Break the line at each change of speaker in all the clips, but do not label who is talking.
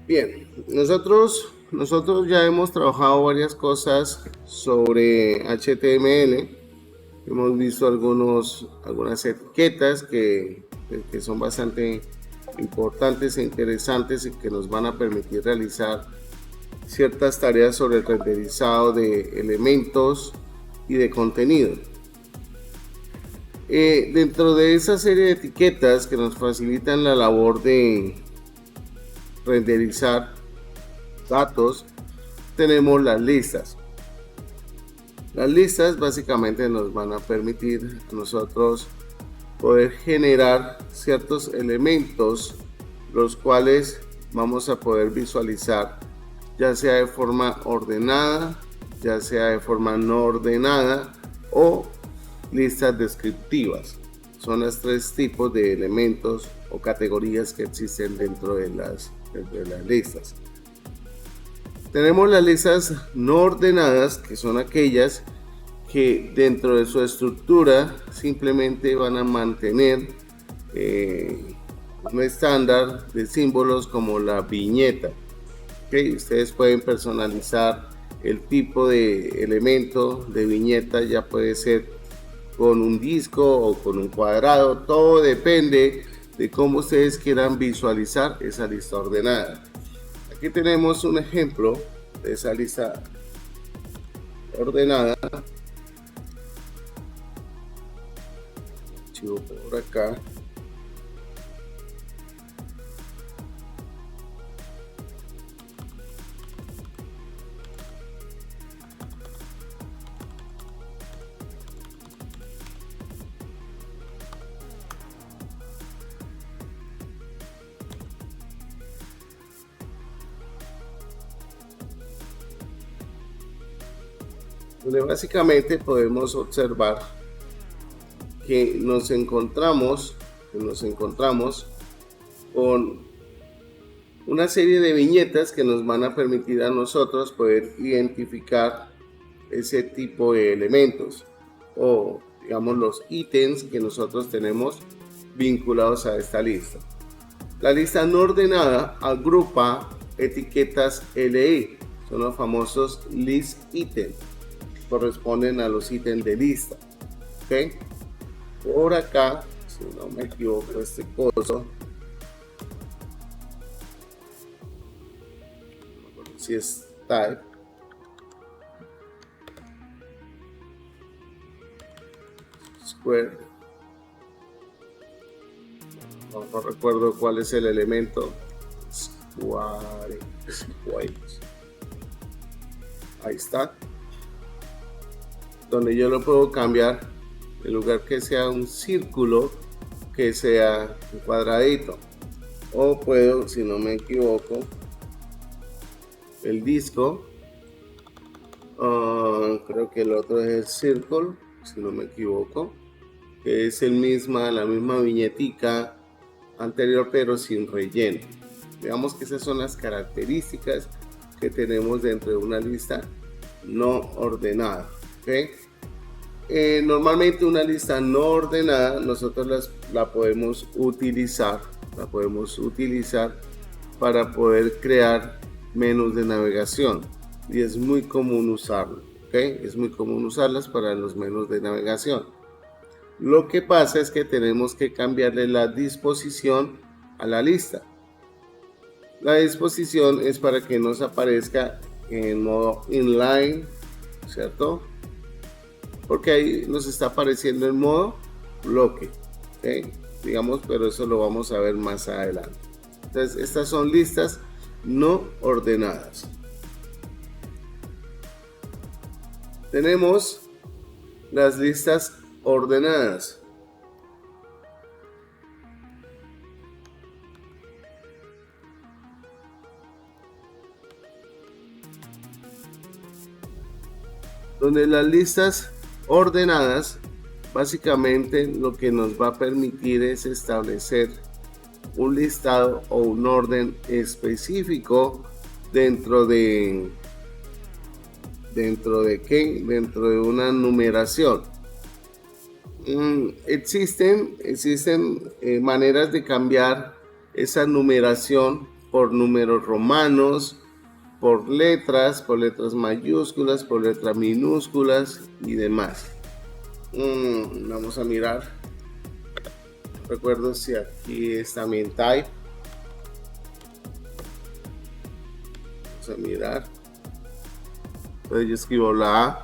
Bien, nosotros ya hemos trabajado varias cosas sobre HTML. Hemos visto algunas etiquetas que son bastante importantes e interesantes y que nos van a permitir realizar ciertas tareas sobre el renderizado de elementos y de contenido. Dentro de esa serie de etiquetas que nos facilitan la labor de renderizar datos, tenemos las listas. Las listas básicamente nos van a permitir a nosotros poder generar ciertos elementos los cuales vamos a poder visualizar, ya sea de forma ordenada, ya sea de forma no ordenada o listas descriptivas. Son los tres tipos de elementos o categorías que existen dentro de las listas. Tenemos las listas no ordenadas, que son aquellas que dentro de su estructura simplemente van a mantener un estándar de símbolos como la viñeta. ¿Okay? Ustedes pueden personalizar el tipo de elemento de viñeta, ya puede ser con un disco o con un cuadrado, todo depende de cómo ustedes quieran visualizar esa lista ordenada. Aquí tenemos un ejemplo de esa lista ordenada. Archivo por acá. Donde básicamente podemos observar que nos encontramos con una serie de viñetas que nos van a permitir a nosotros poder identificar ese tipo de elementos o digamos los ítems que nosotros tenemos vinculados a esta lista. La lista no ordenada agrupa etiquetas LI, son los famosos list items, corresponden a los ítems de lista. ¿Okay? Por acá, si no me equivoco, este coso, si es type, square, no recuerdo cuál es el elemento, square, ahí está, donde yo lo puedo cambiar, en lugar que sea un círculo, que sea un cuadradito, o puedo, si no me equivoco, el disco, creo que el otro es el circle, si no me equivoco, que es la misma viñetica anterior pero sin relleno. Veamos que esas son las características que tenemos dentro de una lista no ordenada. ¿Okay? Normalmente una lista no ordenada nosotros la podemos utilizar para poder crear menús de navegación y es muy común usarlo. ¿Okay? Es muy común usarlas para los menús de navegación. Lo que pasa es que tenemos que cambiarle la disposición a la lista. La disposición es para que nos aparezca en modo inline, ¿cierto? Porque ahí nos está apareciendo en modo bloque, ¿okay? Digamos, pero eso lo vamos a ver más adelante. Entonces, estas son listas no ordenadas. Tenemos las listas ordenadas. Donde las listas ordenadas básicamente lo que nos va a permitir es establecer un listado o un orden específico dentro de qué, dentro de una numeración. Existen maneras de cambiar esa numeración por números romanos, por letras mayúsculas, por letras minúsculas y demás. Vamos a mirar. Recuerdo si aquí es también type. Vamos a mirar. Entonces yo escribo la A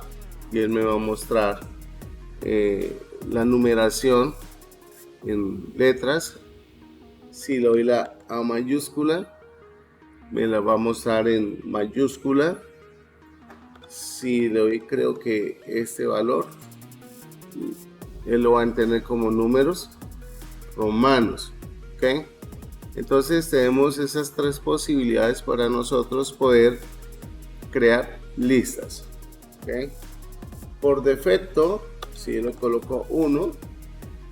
y él me va a mostrar la numeración en letras. Si le doy la A mayúscula, me la va a mostrar en mayúscula. Si le doy, creo que este valor, él lo va a entender como números romanos. ¿Ok? Entonces tenemos esas tres posibilidades para nosotros poder crear listas. ¿Ok? Por defecto, si yo le coloco 1,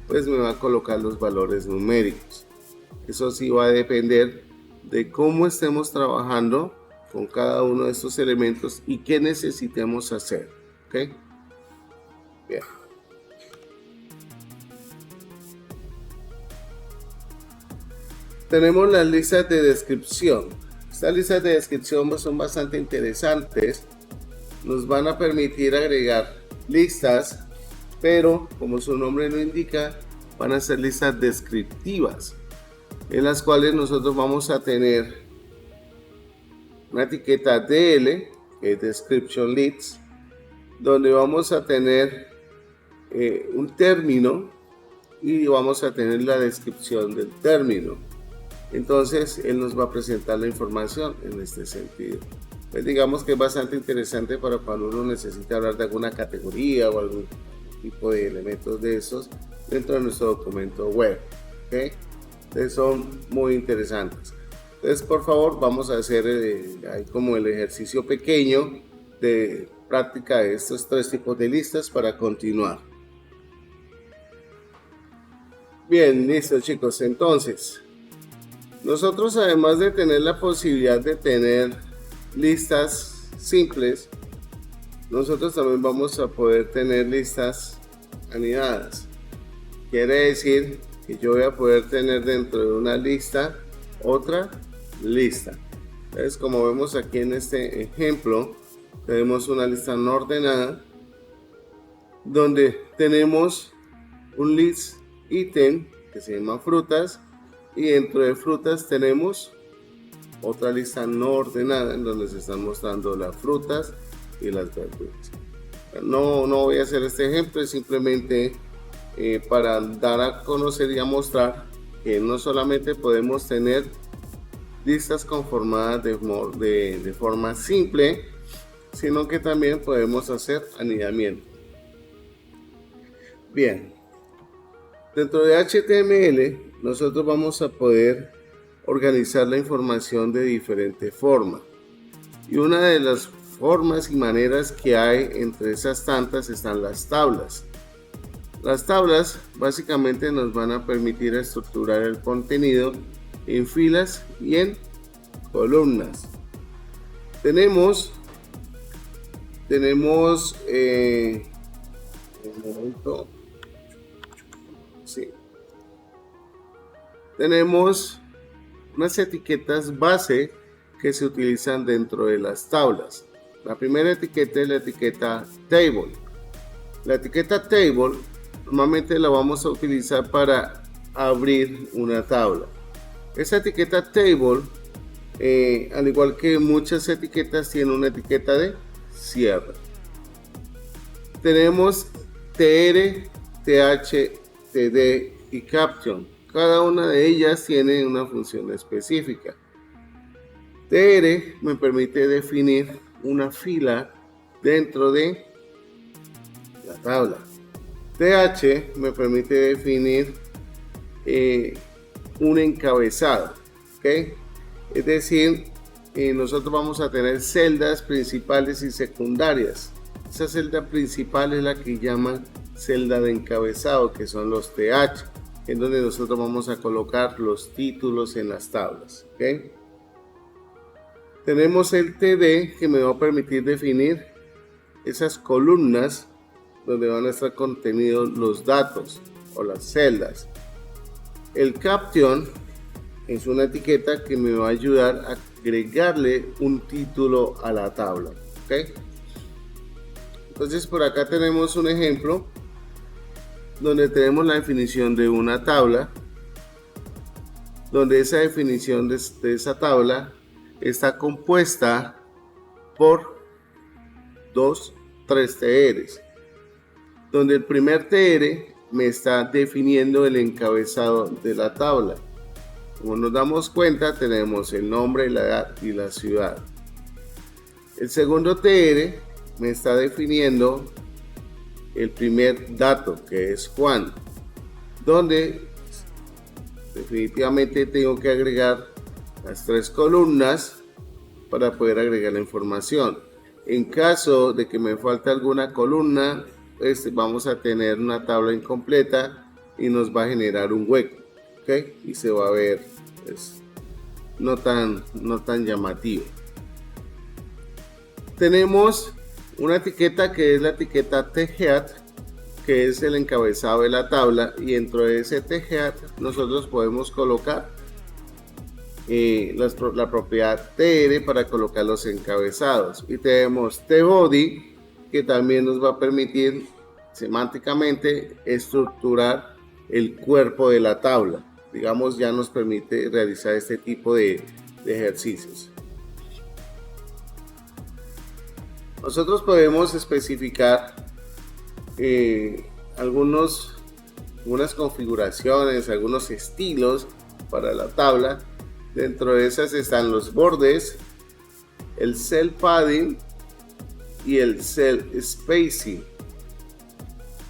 pues me va a colocar los valores numéricos. Eso sí va a depender de cómo estemos trabajando con cada uno de estos elementos y qué necesitemos hacer. ¿Ok? Bien. Tenemos las listas de descripción. Estas listas de descripción son bastante interesantes. Nos van a permitir agregar listas, pero como su nombre lo indica, van a ser listas descriptivas, en las cuales nosotros vamos a tener una etiqueta DL, que es Description List, donde vamos a tener un término y vamos a tener la descripción del término. Entonces él nos va a presentar la información en este sentido. Pues digamos que es bastante interesante para cuando uno necesita hablar de alguna categoría o algún tipo de elementos de esos dentro de nuestro documento web. ¿Okay? Entonces son muy interesantes. Entonces por favor vamos a hacer ahí como el ejercicio pequeño de práctica de estos tres tipos de listas para continuar. Bien, listo chicos. Entonces nosotros, además de tener la posibilidad de tener listas simples, nosotros también vamos a poder tener listas anidadas. Quiere decir que yo voy a poder tener dentro de una lista otra lista. Entonces, como vemos aquí en este ejemplo, tenemos una lista no ordenada donde tenemos un list ítem que se llama frutas, y dentro de frutas tenemos otra lista no ordenada en donde se están mostrando las frutas y las verduras. No voy a hacer este ejemplo, es simplemente para dar a conocer y a mostrar que no solamente podemos tener listas conformadas de forma simple, sino que también podemos hacer anidamiento. Bien, dentro de HTML nosotros vamos a poder organizar la información de diferente forma. Y una de las formas y maneras que hay entre esas tantas están las tablas. Las tablas básicamente nos van a permitir estructurar el contenido en filas y en columnas. Tenemos tenemos unas etiquetas base que se utilizan dentro de las tablas. La primera etiqueta es la etiqueta table. La etiqueta table normalmente la vamos a utilizar para abrir una tabla. Esa etiqueta table, al igual que muchas etiquetas, tiene una etiqueta de cierre. Tenemos tr, th, td y caption. Cada una de ellas tiene una función específica. TR me permite definir una fila dentro de la tabla. TH me permite definir un encabezado. ¿Okay? Es decir, nosotros vamos a tener celdas principales y secundarias. Esa celda principal es la que llaman celda de encabezado, que son los TH, en donde nosotros vamos a colocar los títulos en las tablas. ¿Okay? Tenemos el TD, que me va a permitir definir esas columnas donde van a estar contenidos los datos o las celdas. El caption es una etiqueta que me va a ayudar a agregarle un título a la tabla. ¿Ok? Entonces por acá tenemos un ejemplo donde tenemos la definición de una tabla, donde esa definición de esa tabla está compuesta por tres TRs, donde el primer TR me está definiendo el encabezado de la tabla. Como nos damos cuenta, tenemos el nombre, la edad y la ciudad. El segundo TR me está definiendo el primer dato, que es Juan, donde definitivamente tengo que agregar las 3 columnas para poder agregar la información. En caso de que me falte alguna columna, pues vamos a tener una tabla incompleta y nos va a generar un hueco, ¿ok? Y se va a ver pues, no tan llamativo. Tenemos una etiqueta que es la etiqueta THEAD, que es el encabezado de la tabla, y dentro de ese THEAD nosotros podemos colocar la propiedad TR para colocar los encabezados, y tenemos TBody, que también nos va a permitir semánticamente estructurar el cuerpo de la tabla. Digamos, ya nos permite realizar este tipo de ejercicios. Nosotros podemos especificar algunas configuraciones, algunos estilos para la tabla. Dentro de esas están los bordes, el cell padding y el cell spacing,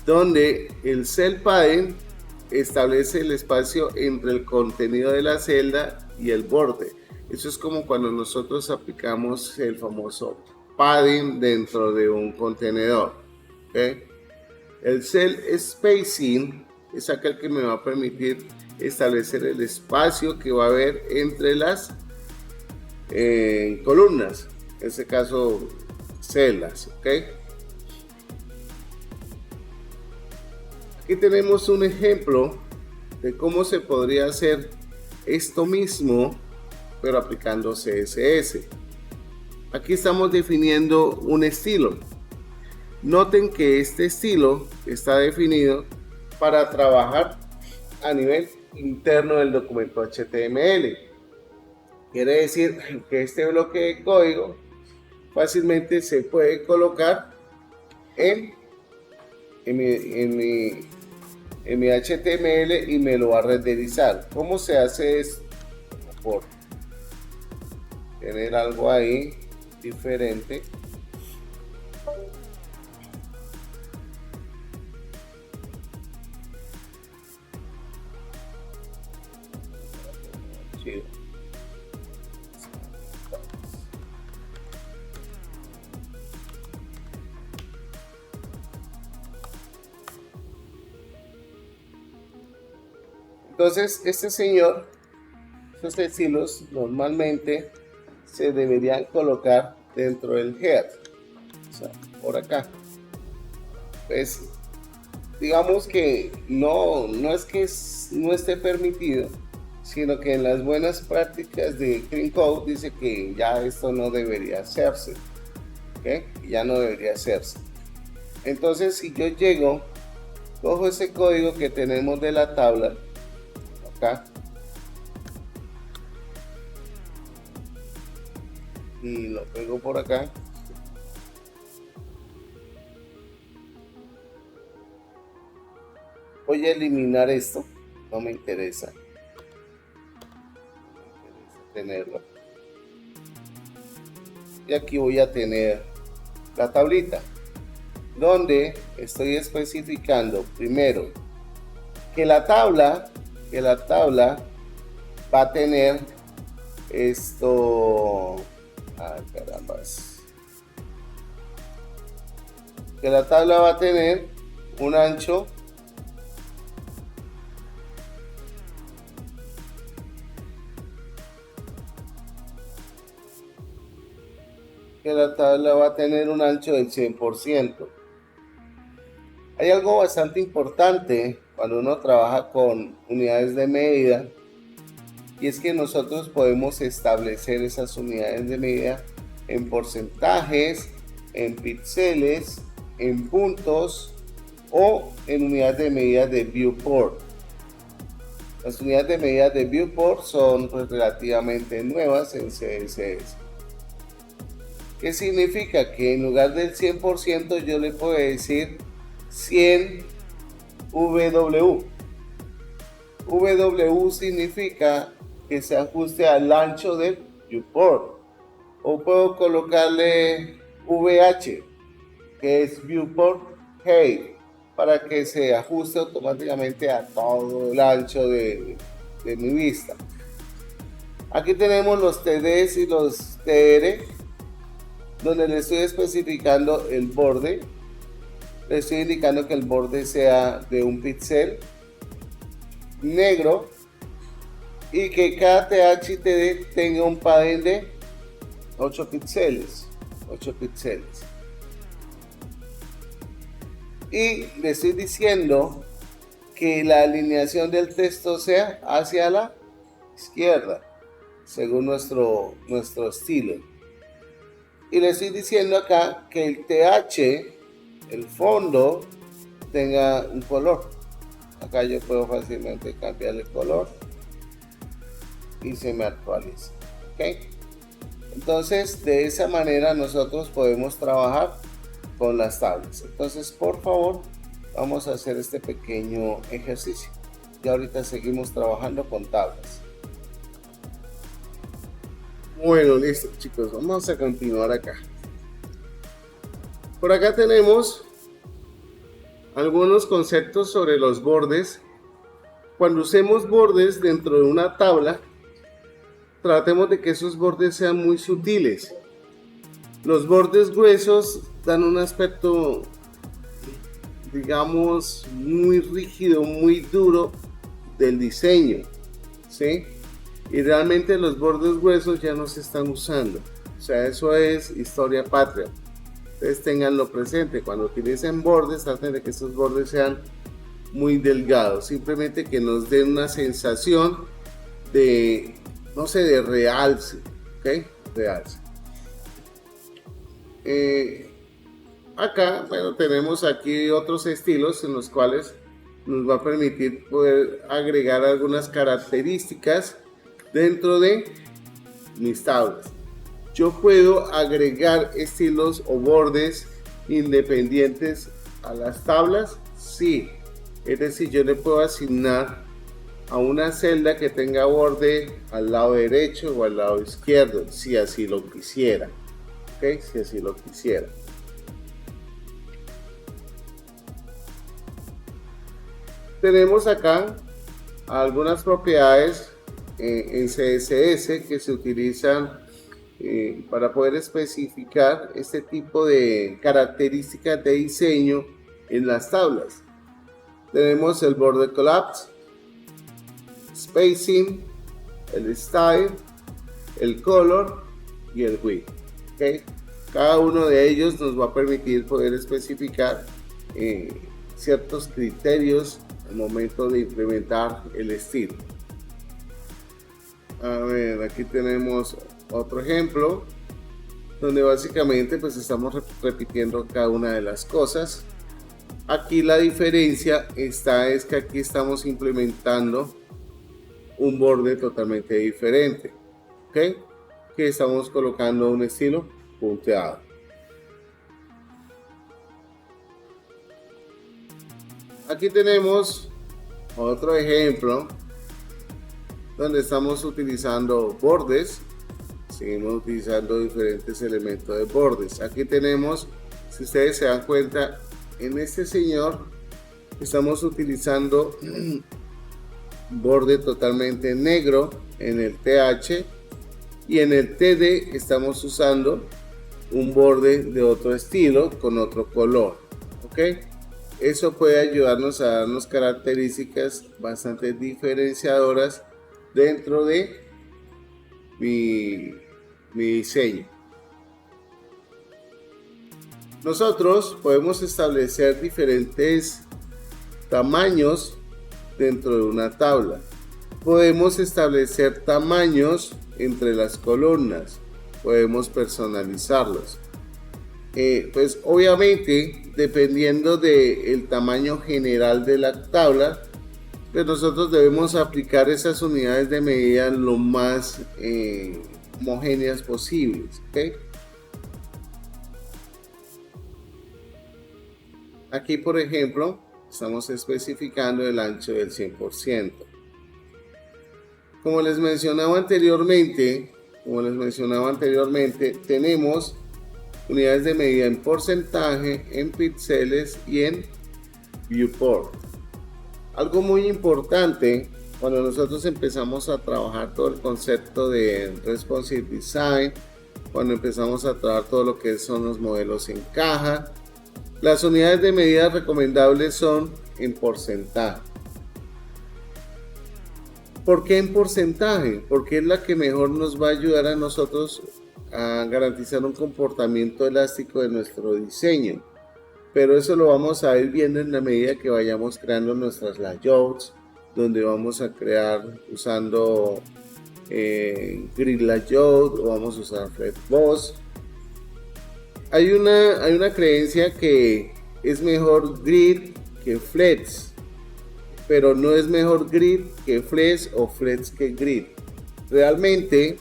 donde el cell padding establece el espacio entre el contenido de la celda y el borde. Eso es como cuando nosotros aplicamos el famoso padding dentro de un contenedor. ¿Okay? El cell spacing es aquel que me va a permitir establecer el espacio que va a haber entre las columnas, en este caso celdas. ¿Okay? Aquí tenemos un ejemplo de cómo se podría hacer esto mismo, pero aplicando CSS. Aquí estamos definiendo un estilo. Noten que este estilo está definido para trabajar a nivel interno del documento HTML. Quiere decir que este bloque de código fácilmente se puede colocar en mi HTML y me lo va a renderizar. ¿Cómo se hace esto? Por tener algo ahí diferente. Sí. Entonces, este señor, estos estilos normalmente se deberían colocar dentro del head, o sea, por acá. Pues digamos que no es que no esté permitido, sino que en las buenas prácticas de Clean Code dice que ya esto no debería hacerse, ¿okay? Ya no debería hacerse. Entonces, si yo llego, cojo ese código que tenemos de la tabla acá y lo pego por acá. Voy a eliminar esto, no me interesa tenerlo. Y aquí voy a tener la tablita, donde estoy especificando primero que la tabla va a tener esto. Ay, carambas. Que la tabla va a tener un ancho del 100%. Hay algo bastante importante cuando uno trabaja con unidades de medida, y es que nosotros podemos establecer esas unidades de medida en porcentajes, en píxeles, en puntos o en unidades de medida de viewport. Las unidades de medida de viewport son pues relativamente nuevas en CSS. ¿Qué significa? Que en lugar del 100% yo le puedo decir 100 W. W significa que se ajuste al ancho del viewport. O puedo colocarle VH, que es viewport height, para que se ajuste automáticamente a todo el ancho de mi vista. Aquí tenemos los TDs y los TR, donde le estoy especificando el borde. Le estoy indicando que el borde sea de un píxel negro y que cada TH y TD tenga un padding de 8 píxeles. Y le estoy diciendo que la alineación del texto sea hacia la izquierda, según nuestro estilo. Y le estoy diciendo acá que el TH, el fondo, tenga un color. Acá yo puedo fácilmente cambiar el color y se me actualiza. ¿Ok? Entonces, de esa manera nosotros podemos trabajar con las tablas. Entonces, por favor, vamos a hacer este pequeño ejercicio. Y ahorita seguimos trabajando con tablas. Bueno, listo, chicos, vamos a continuar acá. Por acá tenemos algunos conceptos sobre los bordes. Cuando usemos bordes dentro de una tabla, tratemos de que esos bordes sean muy sutiles. Los bordes gruesos dan un aspecto, digamos, muy rígido, muy duro del diseño, ¿sí? Y realmente los bordes gruesos ya no se están usando. O sea, eso es historia patria. Ustedes tenganlo presente. Cuando utilicen bordes, traten de que esos bordes sean muy delgados. Simplemente que nos den una sensación de, no sé, de realce. ¿Ok? Realce. Acá, bueno, tenemos aquí otros estilos en los cuales nos va a permitir poder agregar algunas características dentro de mis tablas. Yo puedo agregar estilos o bordes independientes a las tablas, sí. Es decir, yo le puedo asignar a una celda que tenga borde al lado derecho o al lado izquierdo, si así lo quisiera. ¿Ok? Si así lo quisiera. Tenemos acá algunas propiedades en CSS que se utilizan para poder especificar este tipo de características de diseño en las tablas. Tenemos el border collapse, spacing, el style, el color y el width. ¿Okay? Cada uno de ellos nos va a permitir poder especificar ciertos criterios al momento de implementar el estilo. A ver, aquí tenemos otro ejemplo donde básicamente pues estamos repitiendo cada una de las cosas. Aquí la diferencia es que aquí estamos implementando un borde totalmente diferente, ¿ok? Que estamos colocando un estilo punteado. Aquí tenemos otro ejemplo donde estamos utilizando bordes. Seguimos utilizando diferentes elementos de bordes. Aquí tenemos, si ustedes se dan cuenta, en este señor estamos utilizando borde totalmente negro en el TH y en el TD estamos usando un borde de otro estilo con otro color. ¿Ok? Eso puede ayudarnos a darnos características bastante diferenciadoras dentro de mi diseño. Nosotros podemos establecer diferentes tamaños dentro de una tabla. Podemos establecer tamaños entre las columnas, podemos personalizarlos. Pues obviamente, dependiendo del tamaño general de la tabla, pues nosotros debemos aplicar esas unidades de medida lo más homogéneas posibles, ¿okay? Aquí, por ejemplo, estamos especificando el ancho del 100%. Como les mencionaba anteriormente, tenemos unidades de medida en porcentaje, en píxeles y en viewport. Algo muy importante cuando nosotros empezamos a trabajar todo el concepto de responsive design, cuando empezamos a trabajar todo lo que son los modelos en caja, las unidades de medida recomendables son en porcentaje. ¿Por qué en porcentaje? Porque es la que mejor nos va a ayudar a nosotros a garantizar un comportamiento elástico de nuestro diseño. Pero eso lo vamos a ir viendo en la medida que vayamos creando nuestras layouts, donde vamos a crear usando grid layout o vamos a usar Flexbox. Hay una creencia que es mejor grid que flex, pero no es mejor grid que flex o flex que grid. Realmente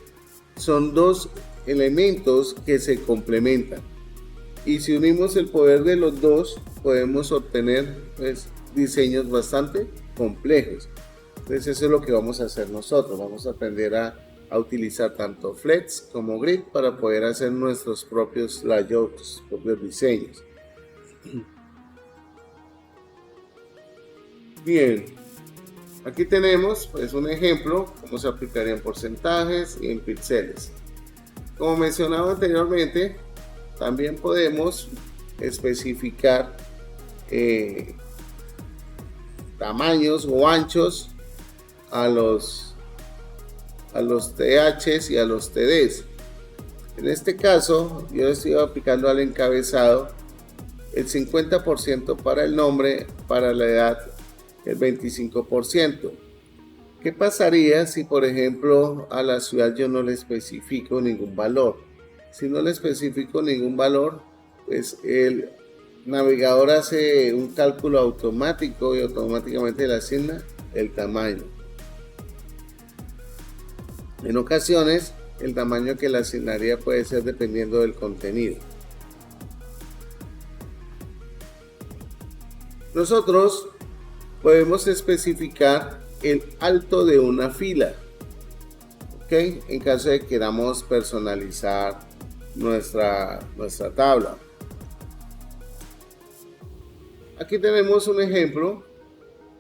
son dos elementos que se complementan, y si unimos el poder de los dos podemos obtener pues, diseños bastante complejos. Entonces eso es lo que vamos a hacer nosotros. Vamos a aprender a utilizar tanto flex como grid para poder hacer nuestros propios layouts, propios diseños. Bien, aquí tenemos pues un ejemplo cómo se aplicaría en porcentajes y en píxeles. Como mencionaba anteriormente, también podemos especificar tamaños o anchos a los THs y a los TDs. En este caso, yo estoy aplicando al encabezado el 50% para el nombre, para la edad el 25%. ¿Qué pasaría si, por ejemplo, a la ciudad yo no le especifico ningún valor? Si no le especifico ningún valor, pues el navegador hace un cálculo automático y automáticamente le asigna el tamaño. En ocasiones, el tamaño que le asignaría puede ser dependiendo del contenido. Nosotros podemos especificar el alto de una fila, ¿ok? En caso de que queramos personalizar nuestra tabla. Aquí tenemos un ejemplo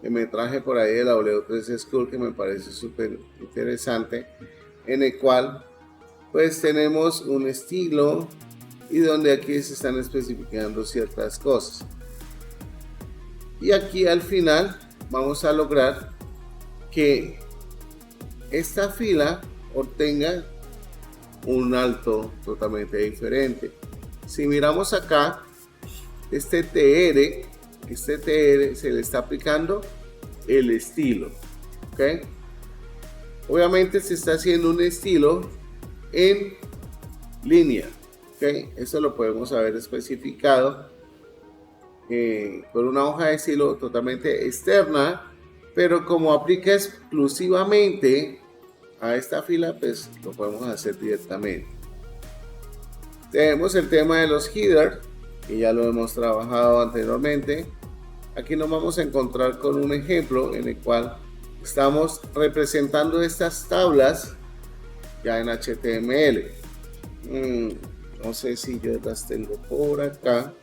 que me traje por ahí de la W3 School, que me parece súper interesante, en el cual pues tenemos un estilo y donde aquí se están especificando ciertas cosas, y aquí al final vamos a lograr que esta fila obtenga un alto totalmente diferente. Si miramos acá, este TR se le está aplicando el estilo, ¿ok? Obviamente se está haciendo un estilo en línea, ¿ok? Eso lo podemos haber especificado por una hoja de estilo totalmente externa, pero como aplica exclusivamente a esta fila, pues lo podemos hacer directamente. Tenemos el tema de los headers, que ya lo hemos trabajado anteriormente. Aquí nos vamos a encontrar con un ejemplo en el cual estamos representando estas tablas ya en HTML. No sé si yo las tengo por acá.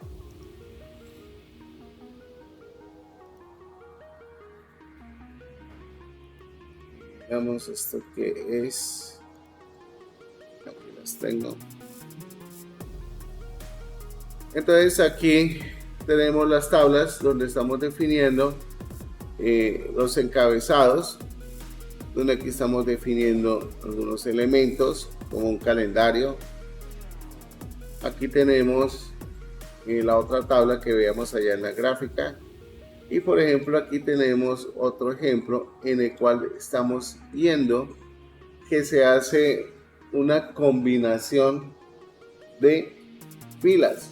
Veamos esto que es. Aquí las tengo. Entonces aquí tenemos las tablas donde estamos definiendo los encabezados, donde aquí estamos definiendo algunos elementos como un calendario. Aquí tenemos la otra tabla que veíamos allá en la gráfica, Y por ejemplo aquí tenemos otro ejemplo en el cual estamos viendo que se hace una combinación de filas.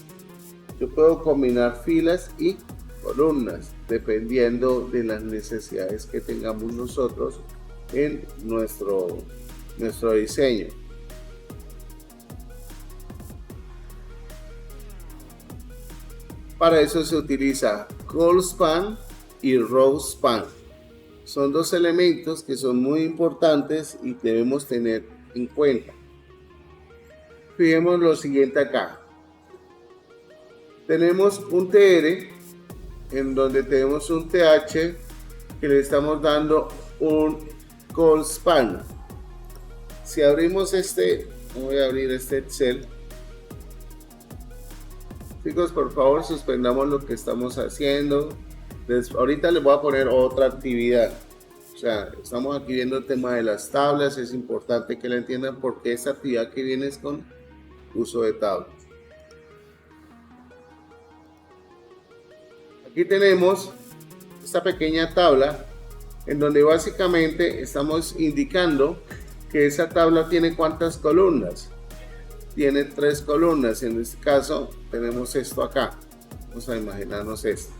Yo puedo combinar filas y columnas dependiendo de las necesidades que tengamos nosotros en nuestro diseño. Para eso se utiliza call span y row span. Son dos elementos que son muy importantes y debemos tener en cuenta. Fijemos lo siguiente acá. Tenemos un TR en donde tenemos un TH que le estamos dando un call span. Si abrimos voy a abrir este Excel. Chicos, por favor, suspendamos lo que estamos haciendo. Ahorita les voy a poner otra actividad. O sea, estamos aquí viendo el tema de las tablas. Es importante que la entiendan porque esta actividad que viene es con uso de tablas. Aquí tenemos esta pequeña tabla en donde básicamente estamos indicando que esa tabla tiene cuántas columnas. Tiene 3 columnas. En este caso tenemos esto acá. Vamos a imaginarnos esto.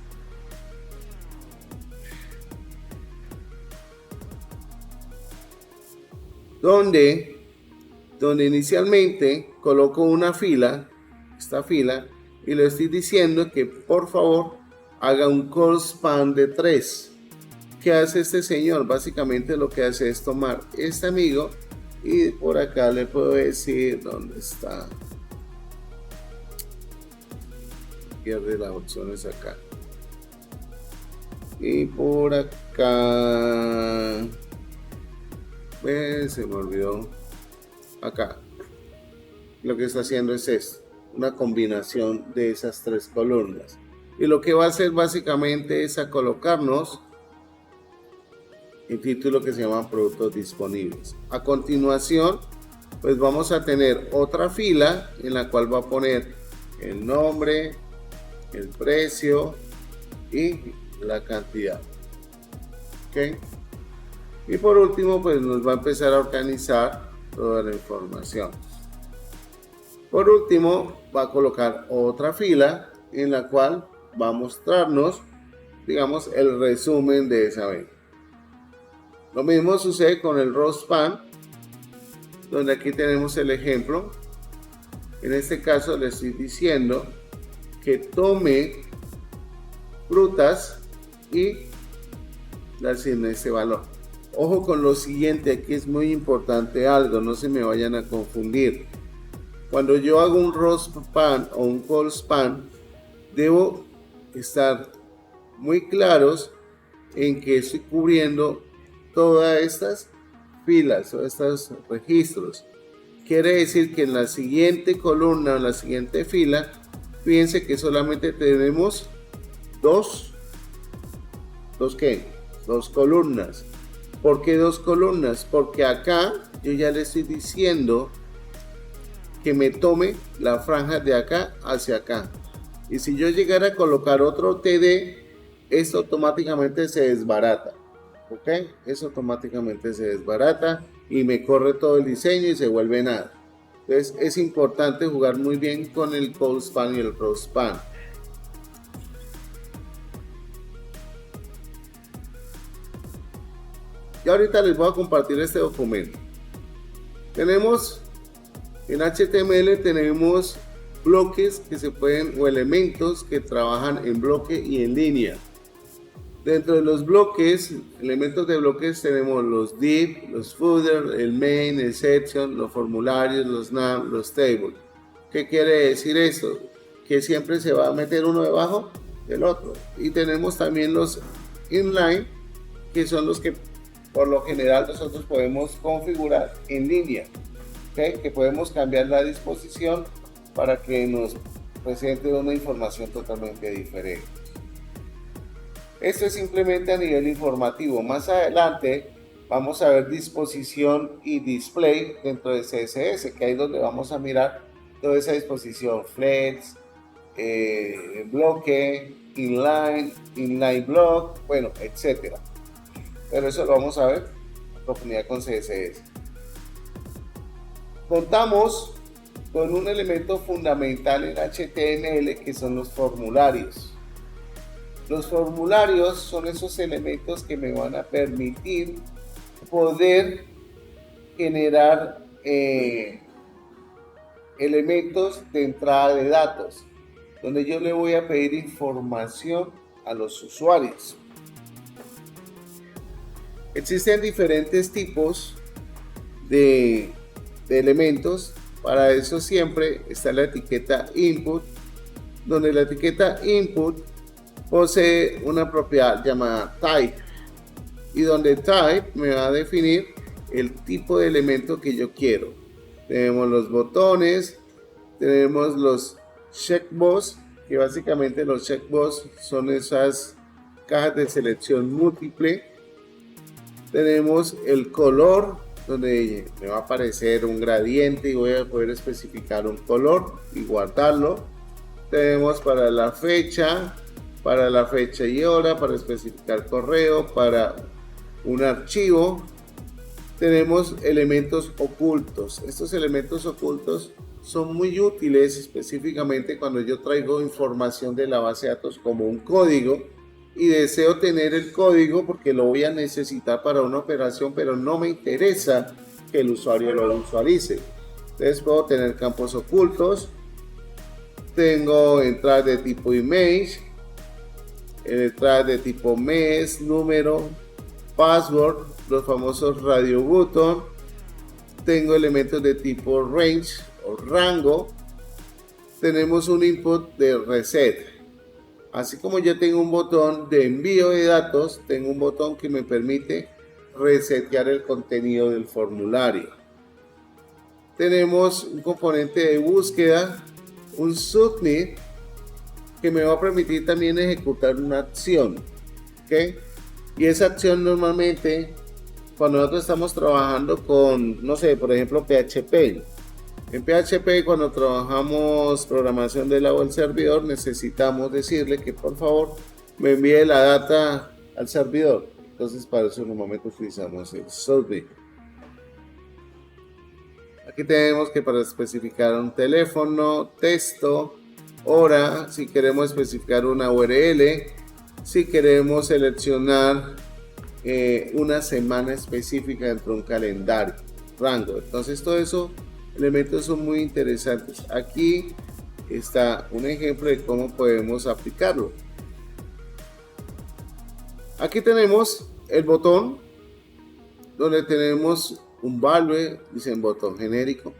Donde inicialmente coloco una fila, esta fila, y le estoy diciendo que por favor haga un call span de 3. ¿Qué hace este señor? Básicamente lo que hace es tomar este amigo y por acá le puedo decir dónde está. Pierde las opciones acá. Y por acá. Se me olvidó. Acá. Lo que está haciendo es esto. Una combinación de esas 3 columnas. Y lo que va a hacer básicamente es a colocarnos el título que se llama productos disponibles. A continuación, pues vamos a tener otra fila en la cual va a poner el nombre, el precio y la cantidad. ¿Ok? Y por último, pues nos va a empezar a organizar toda la información. Por último, va a colocar otra fila en la cual va a mostrarnos, digamos, el resumen de esa venta. Lo mismo sucede con el row span, donde aquí tenemos el ejemplo. En este caso le estoy diciendo que tome frutas y le asigne ese valor. Ojo con lo siguiente, aquí es muy importante algo, no se me vayan a confundir. Cuando yo hago un row span o un call span, debo estar muy claros en que estoy cubriendo todas estas filas o estos registros. Quiere decir que en la siguiente columna o en la siguiente fila, fíjense que solamente tenemos dos columnas. ¿Por qué 2 columnas? Porque acá yo ya le estoy diciendo que me tome la franja de acá hacia acá. Y si yo llegara a colocar otro TD, esto automáticamente se desbarata. ¿Ok? Eso automáticamente se desbarata y me corre todo el diseño y se vuelve nada. Entonces es importante jugar muy bien con el call span y el row span. Y ahorita les voy a compartir este documento. Tenemos en HTML tenemos bloques que se pueden o elementos que trabajan en bloque y en línea. Dentro de los bloques, elementos de bloques tenemos los div, los footer, el main, el section, los formularios, los nav, los tables. ¿Qué quiere decir esto? Que siempre se va a meter uno debajo del otro. Y tenemos también los inline, que son los que por lo general nosotros podemos configurar en línea. ¿Okay? Que podemos cambiar la disposición para que nos presente una información totalmente diferente. Esto es simplemente a nivel informativo. Más adelante vamos a ver disposición y display dentro de CSS, que ahí es donde vamos a mirar toda esa disposición, flex, bloque, inline block, bueno, etcétera. Pero eso lo vamos a ver en profundidad con CSS. Contamos con un elemento fundamental en HTML que son los formularios. Los formularios son esos elementos que me van a permitir poder generar elementos de entrada de datos, donde yo le voy a pedir información a los usuarios. Existen diferentes tipos de elementos. Para eso siempre está la etiqueta input, donde la etiqueta input posee una propiedad llamada type, y donde type me va a definir el tipo de elemento que yo quiero. Tenemos los botones, tenemos los checkbox, que básicamente los checkbox son esas cajas de selección múltiple. Tenemos el color, donde me va a aparecer un gradiente y voy a poder especificar un color y guardarlo. Tenemos para la fecha y hora, para especificar correo, para un archivo. Tenemos elementos ocultos. Estos elementos ocultos son muy útiles específicamente cuando yo traigo información de la base de datos como un código y deseo tener el código porque lo voy a necesitar para una operación, pero no me interesa que el usuario lo visualice. Entonces puedo tener campos ocultos, tengo entradas de tipo image, entradas de tipo mes, número, password, los famosos radio button. Tengo elementos de tipo range o rango. Tenemos un input de reset. Así como yo tengo un botón de envío de datos, tengo un botón que me permite resetear el contenido del formulario. Tenemos un componente de búsqueda, un submit, que me va a permitir también ejecutar una acción, ¿ok? Y esa acción normalmente, cuando nosotros estamos trabajando con, no sé, por ejemplo, PHP. En PHP, cuando trabajamos programación del lado del servidor, necesitamos decirle que por favor me envíe la data al servidor. Entonces, para eso normalmente utilizamos el submit. Aquí tenemos que para especificar un teléfono, texto, hora, si queremos especificar una URL, si queremos seleccionar una semana específica dentro de un calendario, rango. Entonces, todo eso elementos son muy interesantes. Aquí está un ejemplo de cómo podemos aplicarlo. Aquí tenemos el botón, donde tenemos un value, dicen botón genérico.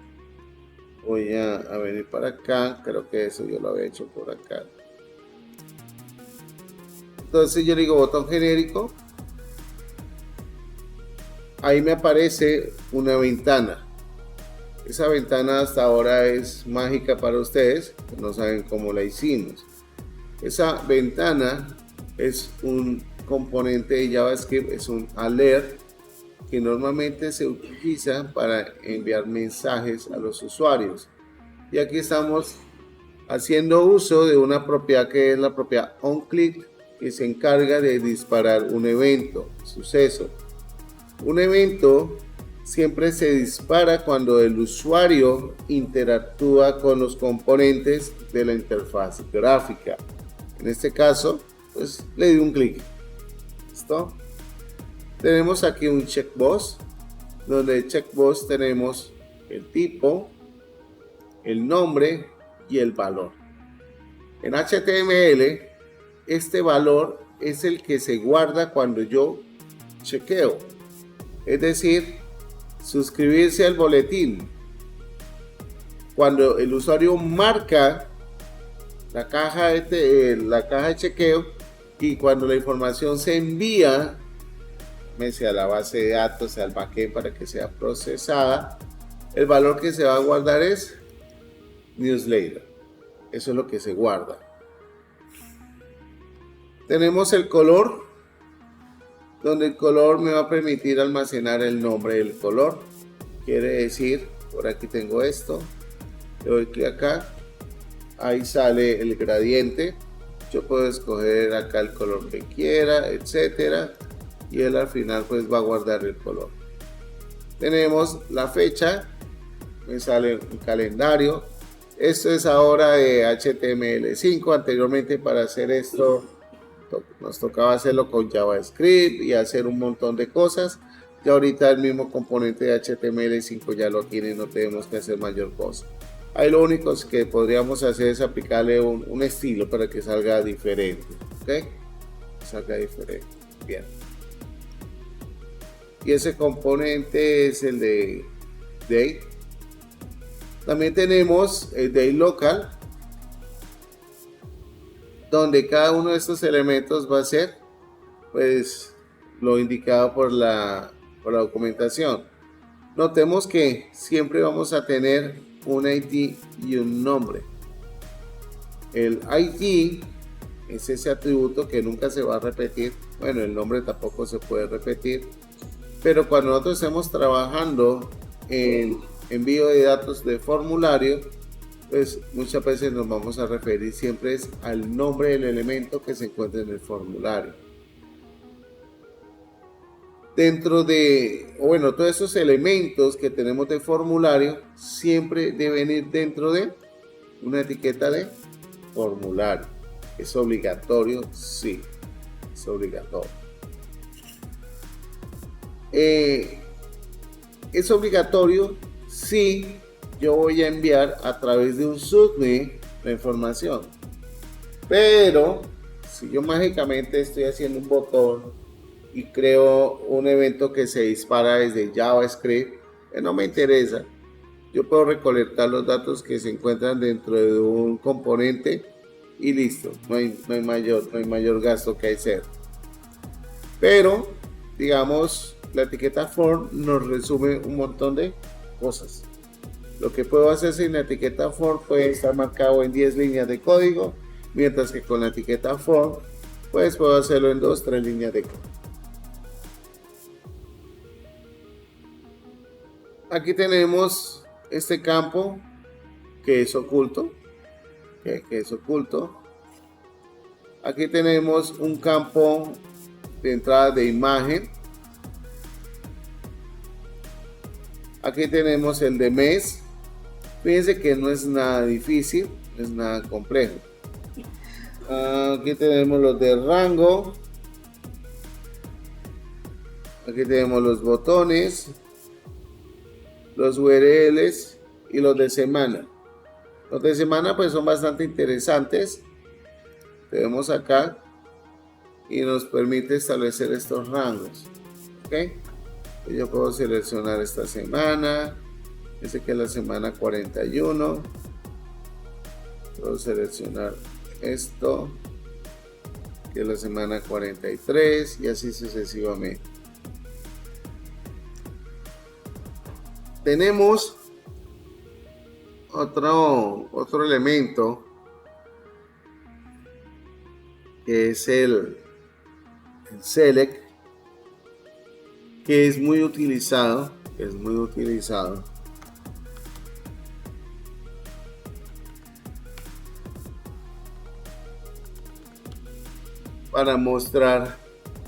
Voy a venir para acá, creo que eso yo lo había hecho por acá. Entonces yo digo botón genérico, ahí me aparece una ventana. Esa ventana hasta ahora es mágica para ustedes, que no saben cómo la hicimos. Esa ventana es un componente de JavaScript, es un alert que normalmente se utiliza para enviar mensajes a los usuarios. Y aquí estamos haciendo uso de una propiedad que es la propiedad onClick, que se encarga de disparar un evento, suceso. Un evento siempre se dispara cuando el usuario interactúa con los componentes de la interfaz gráfica. En este caso, pues le di un clic. ¿Listo? Tenemos aquí un checkbox, donde el checkbox tenemos el tipo, el nombre y el valor. En HTML, este valor es el que se guarda cuando yo chequeo. Es decir, suscribirse al boletín. Cuando el usuario marca la caja de chequeo y cuando la información se envía, sea a la base de datos, sea al backend para que sea procesada, el valor que se va a guardar es newsletter. Eso es lo que se guarda. Tenemos el color, donde el color me va a permitir almacenar el nombre del color. Quiere decir, por aquí tengo esto, le doy clic acá, ahí sale el gradiente. Yo puedo escoger acá el color que quiera, etcétera, y él al final pues va a guardar el color. Tenemos la fecha, me sale un calendario. Esto es ahora de HTML5. Anteriormente, para hacer esto nos tocaba hacerlo con JavaScript y hacer un montón de cosas. Y ahorita el mismo componente de HTML5 ya lo tiene, no tenemos que hacer mayor cosa. Ahí lo único que podríamos hacer es aplicarle un estilo para que salga diferente, ¿ok? Salga diferente, bien. Y ese componente es el de date. También tenemos el date local, donde cada uno de estos elementos va a ser pues lo indicado por la documentación. Notemos que siempre vamos a tener un ID y un nombre. El ID es ese atributo que nunca se va a repetir. Bueno, el nombre tampoco se puede repetir, pero cuando nosotros estemos trabajando en envío de datos de formulario, pues muchas veces nos vamos a referir siempre al nombre del elemento que se encuentra en el formulario. Dentro de, bueno, todos esos elementos que tenemos de formulario siempre deben ir dentro de una etiqueta de formulario. ¿Es obligatorio? Sí, es obligatorio. Es obligatorio si yo voy a enviar a través de un submit la información. Pero si yo mágicamente estoy haciendo un botón y creo un evento que se dispara desde JavaScript, que no me interesa, yo puedo recolectar los datos que se encuentran dentro de un componente y listo, no hay mayor gasto que hacer. Pero digamos, la etiqueta form nos resume un montón de cosas. Lo que puedo hacer sin la etiqueta form puede estar marcado en 10 líneas de código, mientras que con la etiqueta form pues puedo hacerlo en 2-3 líneas de código. Aquí tenemos este campo que es oculto, Aquí tenemos un campo de entrada de imagen. Aquí tenemos el de mes. Fíjense que no es nada difícil, no es nada complejo. Aquí tenemos los de rango. Aquí tenemos los botones, los URLs y los de semana. Los de semana pues son bastante interesantes. Tenemos acá y nos permite establecer estos rangos. ¿Okay? Yo puedo seleccionar esta semana. Dice que es la semana 41. Puedo seleccionar esto, que es la semana 43, y así sucesivamente. Tenemos otro elemento que es el select, que es muy utilizado, para mostrar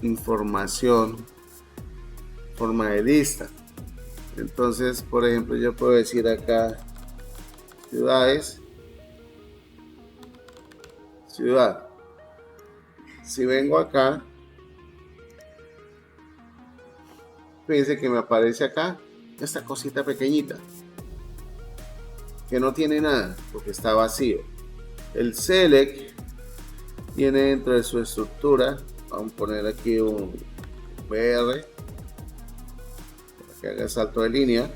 información en forma de lista. Entonces, por ejemplo, yo puedo decir acá ciudades, ciudad. Si vengo acá, fíjense que me aparece acá esta cosita pequeñita que no tiene nada porque está vacío. El select tiene dentro de su estructura, vamos a poner aquí un BR para que haga salto de línea.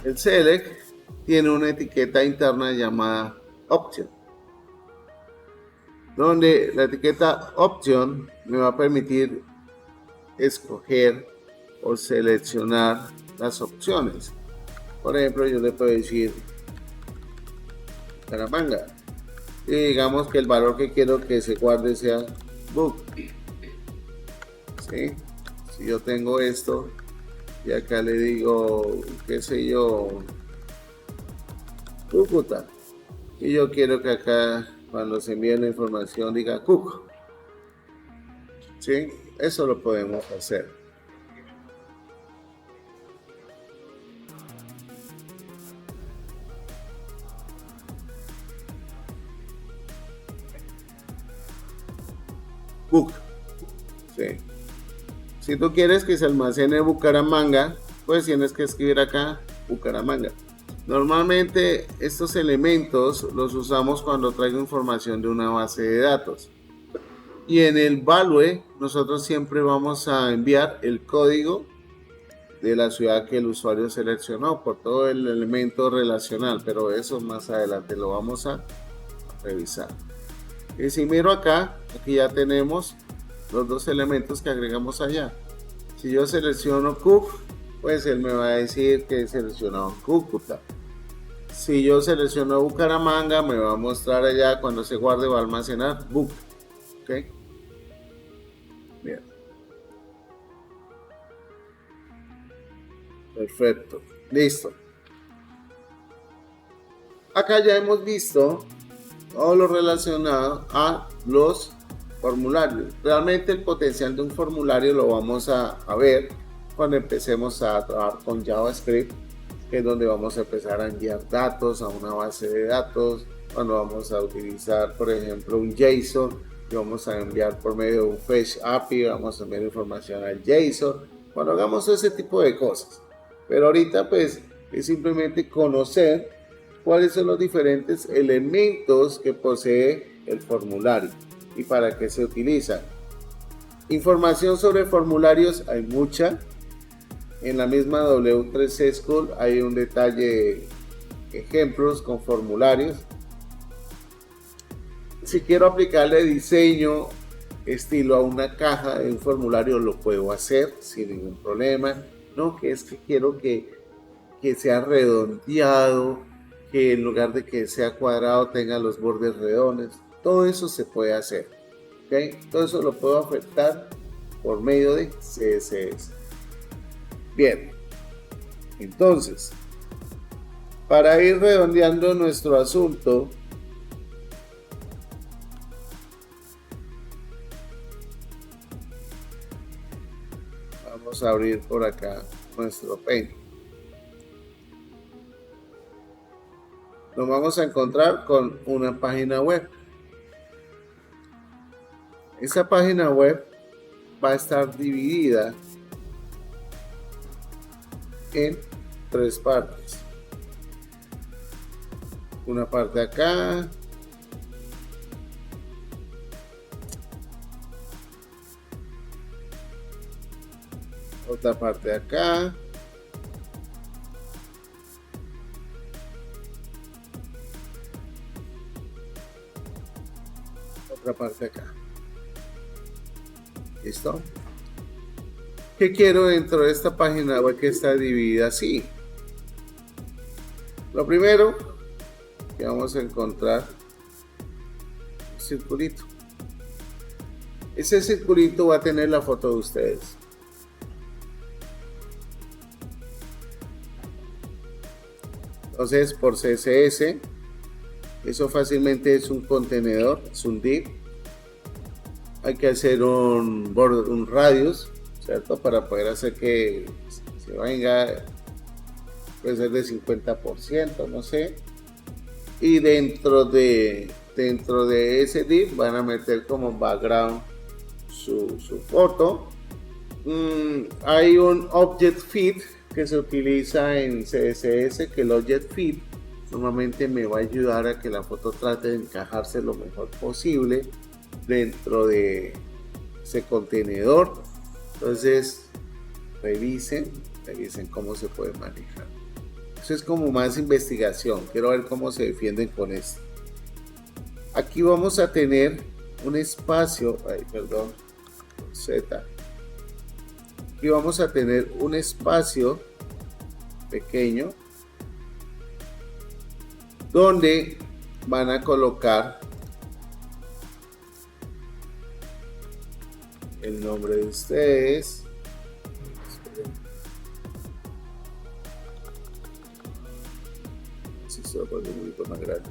El select tiene una etiqueta interna llamada option, donde la etiqueta option me va a permitir escoger o seleccionar las opciones. Por ejemplo, yo le puedo decir Bucaramanga y digamos que el valor que quiero que se guarde sea book. ¿Sí? Si yo tengo esto y acá le digo, qué sé yo, Cúcuta. Y yo quiero que acá, cuando se envíe la información, diga Cuco. ¿Sí? Eso lo podemos hacer. Buc. Sí. Si tú quieres que se almacene Bucaramanga, pues tienes que escribir acá Bucaramanga. Normalmente estos elementos los usamos cuando traigo información de una base de datos. Y en el value nosotros siempre vamos a enviar el código de la ciudad que el usuario seleccionó por todo el elemento relacional, pero eso más adelante lo vamos a revisar. Y si miro acá, aquí ya tenemos los dos elementos que agregamos allá. Si yo selecciono Cuc, pues él me va a decir que he seleccionado Cúcuta. Si yo selecciono Bucaramanga, me va a mostrar allá, cuando se guarde va a almacenar Buc. ¿Ok? Bien. Perfecto. Listo. Acá ya hemos visto todo lo relacionado a los formularios. Realmente el potencial de un formulario lo vamos a ver cuando empecemos a trabajar con JavaScript, que es donde vamos a empezar a enviar datos a una base de datos, cuando vamos a utilizar, por ejemplo, un JSON, y vamos a enviar por medio de un Fetch API, vamos a enviar información al JSON, cuando hagamos ese tipo de cosas. Pero ahorita pues es simplemente conocer cuáles son los diferentes elementos que posee el formulario y para qué se utiliza. Información sobre formularios hay mucha. En la misma W3C School hay un detalle, ejemplos con formularios. Si quiero aplicarle diseño estilo a una caja de un formulario, lo puedo hacer sin ningún problema. No, que es que quiero que sea redondeado, que en lugar de que sea cuadrado tenga los bordes redondos. Todo eso se puede hacer. ¿Okay? Todo eso lo puedo afectar por medio de CSS. Bien, entonces, para ir redondeando nuestro asunto, vamos a abrir por acá nuestro Paint. Nos vamos a encontrar con una página web. Esta página web va a estar dividida en tres partes. Una parte acá, otra parte acá, otra parte acá. ¿Listo? ¿Qué quiero dentro de esta página web que está dividida así? Lo primero que vamos a encontrar, un circulito. Ese circulito va a tener la foto de ustedes. Entonces, por CSS, eso fácilmente es un contenedor, es un div. Hay que hacer un radius, ¿cierto? Para poder hacer que se venga, puede ser de 50%, no sé. Y dentro de ese div van a meter como background su foto. Hay un object feed que se utiliza en CSS, que el object feed normalmente me va a ayudar a que la foto trate de encajarse lo mejor posible dentro de ese contenedor. Entonces revisen cómo se puede manejar. Eso es como más investigación. Quiero ver cómo se defienden con esto. Aquí vamos a tener un espacio, Z. Aquí vamos a tener un espacio pequeño donde van a colocar el nombre de ustedes. Esto lo pongo un poquito más grande.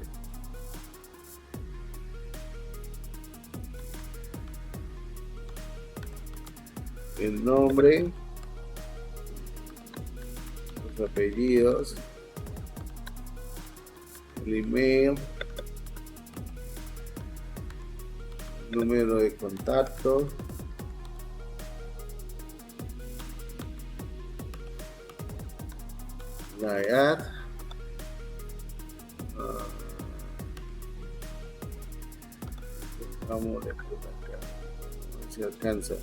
El nombre, los apellidos, el email, número de contacto, la edad, vamos a ver acá, a ver si alcanza.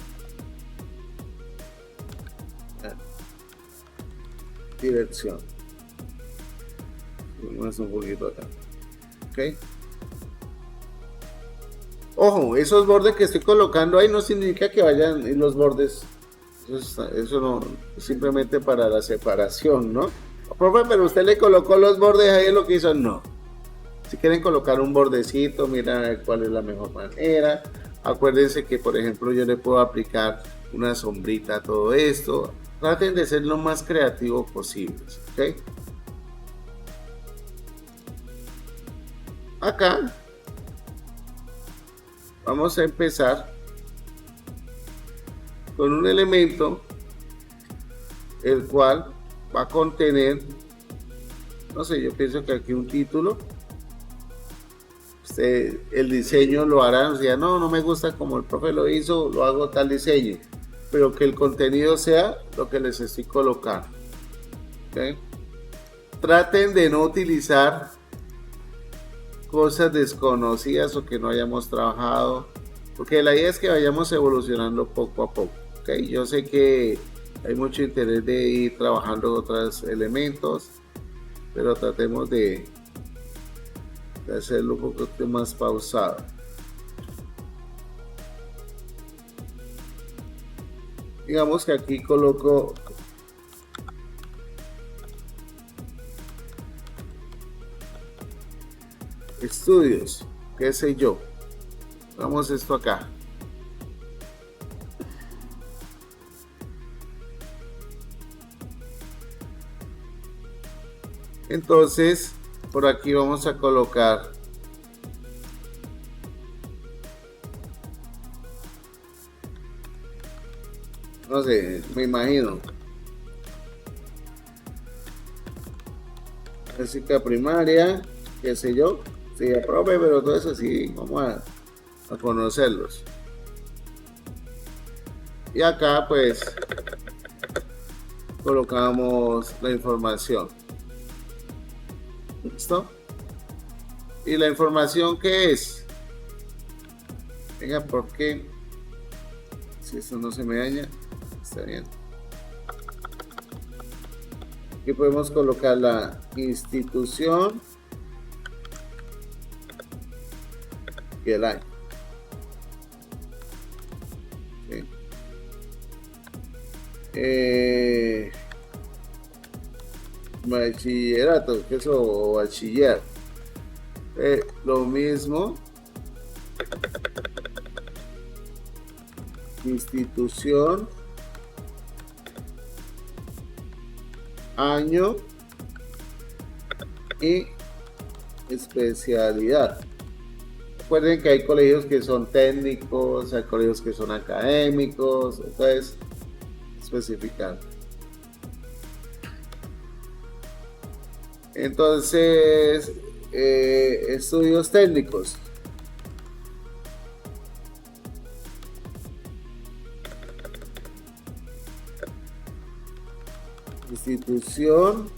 Dirección, más un poquito acá, ok. Ojo, esos bordes que estoy colocando ahí no significa que vayan en los bordes, eso no, simplemente para la separación, ¿no? Profe, pero usted le colocó los bordes ahí, es lo que hizo, no. Si quieren colocar un bordecito, mira cuál es la mejor manera. Acuérdense que, por ejemplo, yo le puedo aplicar una sombrita a todo esto. Traten de ser lo más creativo posible, ¿ok? Acá vamos a empezar con un elemento el cual va a contener, no sé, yo pienso que aquí un título. Usted, el diseño lo hará, o sea, no me gusta como el profe lo hizo, lo hago tal diseño, pero que el contenido sea lo que les estoy colocando, ¿okay? Traten de no utilizar cosas desconocidas o que no hayamos trabajado, porque la idea es que vayamos evolucionando poco a poco, ¿okay? Yo sé que hay mucho interés de ir trabajando otros elementos, pero tratemos de hacerlo un poco más pausado. Digamos que aquí coloco estudios, qué sé yo. Vamos esto acá. Entonces, por aquí vamos a colocar no sé, me imagino física primaria, qué sé yo, sí, profe, pero todo eso sí, vamos a conocerlos. Y acá pues colocamos la información. ¿Listo? ¿Y la información qué es? Venga, ¿por qué? Si esto no se me daña, está bien. Aquí podemos colocar la institución y el año. ¿Sí? Bachillerato, que eso, o bachiller. Lo mismo. Institución, año y especialidad. Recuerden que hay colegios que son técnicos, hay colegios que son académicos, entonces especificar. Entonces, estudios técnicos. Institución,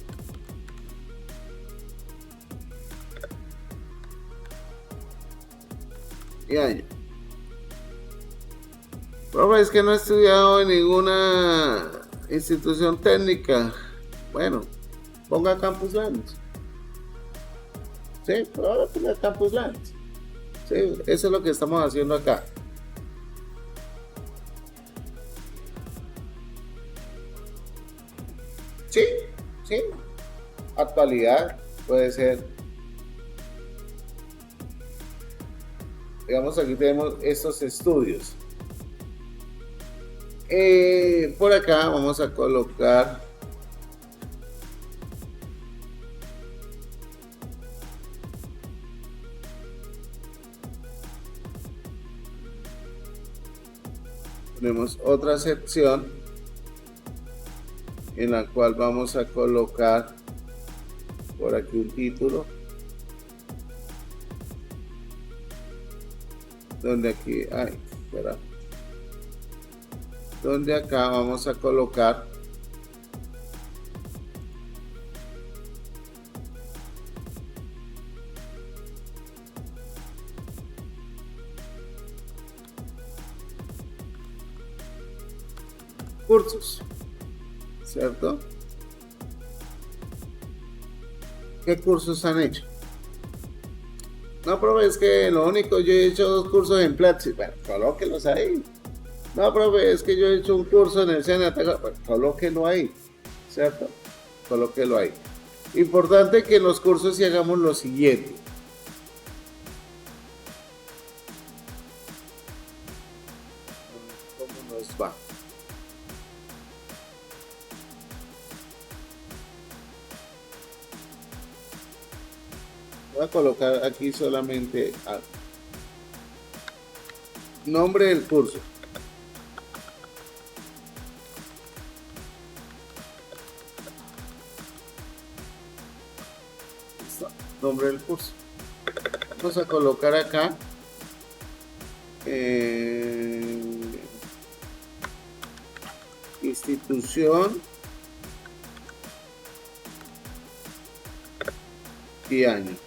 y año. Profe, es que no he estudiado en ninguna institución técnica. Bueno, ponga Campus Lines. Sí, ahora ponga Campus Lines. Sí, eso es lo que estamos haciendo acá. Sí, sí. Actualidad puede ser. Digamos, aquí tenemos estos estudios. Por acá vamos a colocar Tenemos otra sección en la cual vamos a colocar por aquí un título, donde aquí, espera, donde acá vamos a colocar cursos, ¿cierto? ¿Qué cursos han hecho? No, profe, es que lo único, yo he hecho 2 cursos en Platzi. Bueno, colóquelos ahí. No, profe, es que yo he hecho un curso en el SENA. Bueno, colóquelo ahí, ¿cierto? Colóquelo ahí. Importante que en los cursos si hagamos lo siguiente. ¿Cómo nos va? Voy a colocar aquí solamente nombre del curso. Listo. Nombre del curso. Vamos a colocar acá institución y año.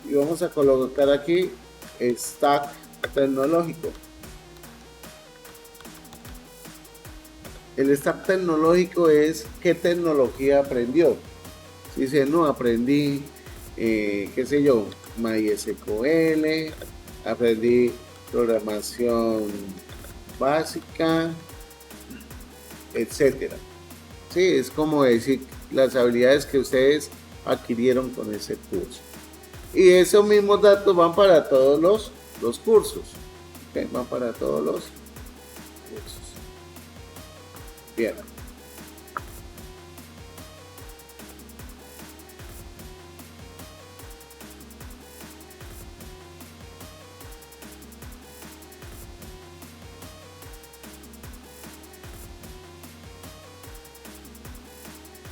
Y vamos a colocar aquí stack tecnológico. El stack tecnológico es qué tecnología aprendió. Si dice, no, aprendí, qué sé yo, MySQL, aprendí programación básica, etcétera. Sí, es como decir las habilidades que ustedes adquirieron con ese curso. Y esos mismos datos van para todos los cursos. ¿Okay? Van para todos los cursos. Bien.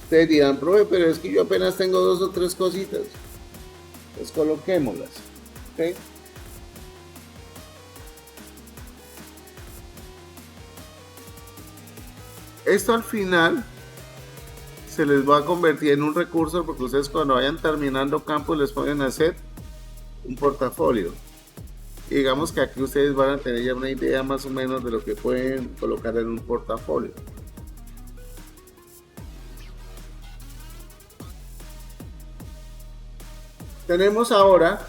Ustedes dirán, profe, pero es que yo apenas tengo 2 o 3 cositas. Pues coloquémoslas. ¿Okay? Esto al final se les va a convertir en un recurso porque ustedes cuando vayan terminando campus les pueden hacer un portafolio. Y digamos que aquí ustedes van a tener ya una idea más o menos de lo que pueden colocar en un portafolio. Tenemos ahora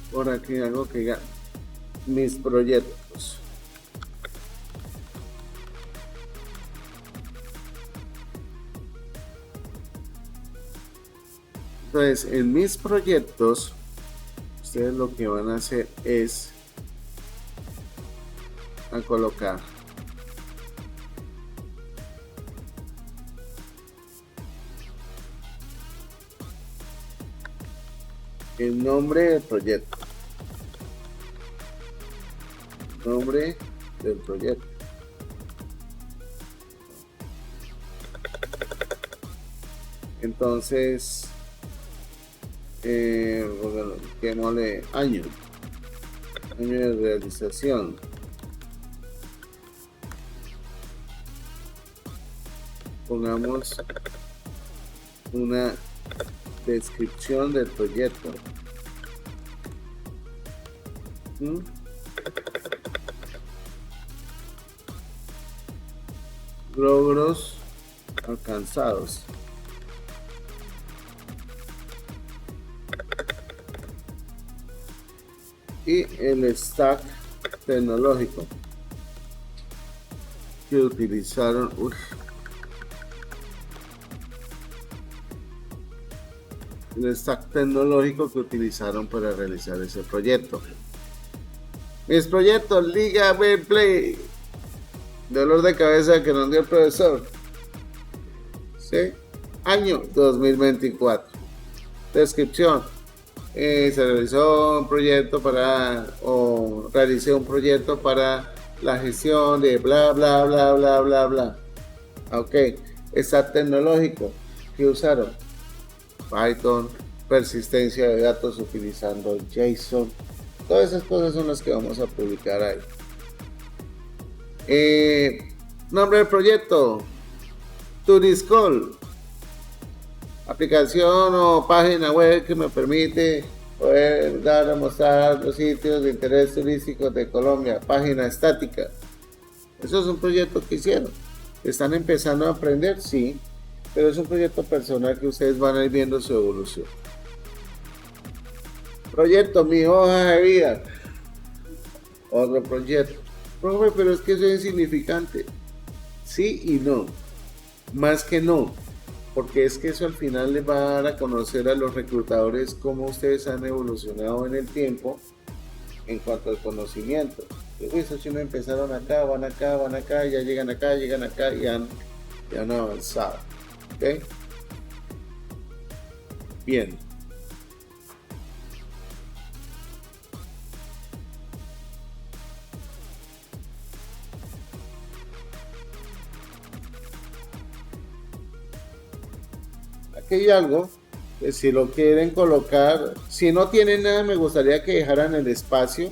por aquí algo que diga mis proyectos. Entonces, en mis proyectos, ustedes lo que van a hacer es a colocar el nombre del proyecto. Nombre del proyecto. Entonces, llamémosle año de realización. Pongamos una descripción del proyecto. Logros alcanzados. Y el stack tecnológico que utilizaron. El stack tecnológico que utilizaron para realizar ese proyecto. Mis proyectos, Liga Play. Dolor de cabeza que nos dio el profesor. ¿sí? Año 2024. Descripción. Se realizó un proyecto o realicé un proyecto para la gestión de bla, bla, bla, bla, bla, bla. Ok. Stack tecnológico. ¿Qué usaron? Python, persistencia de datos utilizando JSON. Todas esas cosas son las que vamos a publicar ahí. Nombre del proyecto. Turiscall. Aplicación o página web que me permite poder dar a mostrar los sitios de interés turístico de Colombia. Página estática. Eso es un proyecto que hicieron. ¿Están empezando a aprender? Sí. Pero es un proyecto personal que ustedes van a ir viendo su evolución. Proyecto, mi hoja de vida. Otro proyecto. Profe, pero es que eso es insignificante. Sí y no. Más que no. Porque es que eso al final les va a dar a conocer a los reclutadores cómo ustedes han evolucionado en el tiempo en cuanto al conocimiento. Esos chinos empezaron acá, van acá, van acá, ya llegan acá y han avanzado. ¿Ok? Bien. Aquí hay algo que si lo quieren colocar, si no tienen nada, me gustaría que dejaran el espacio,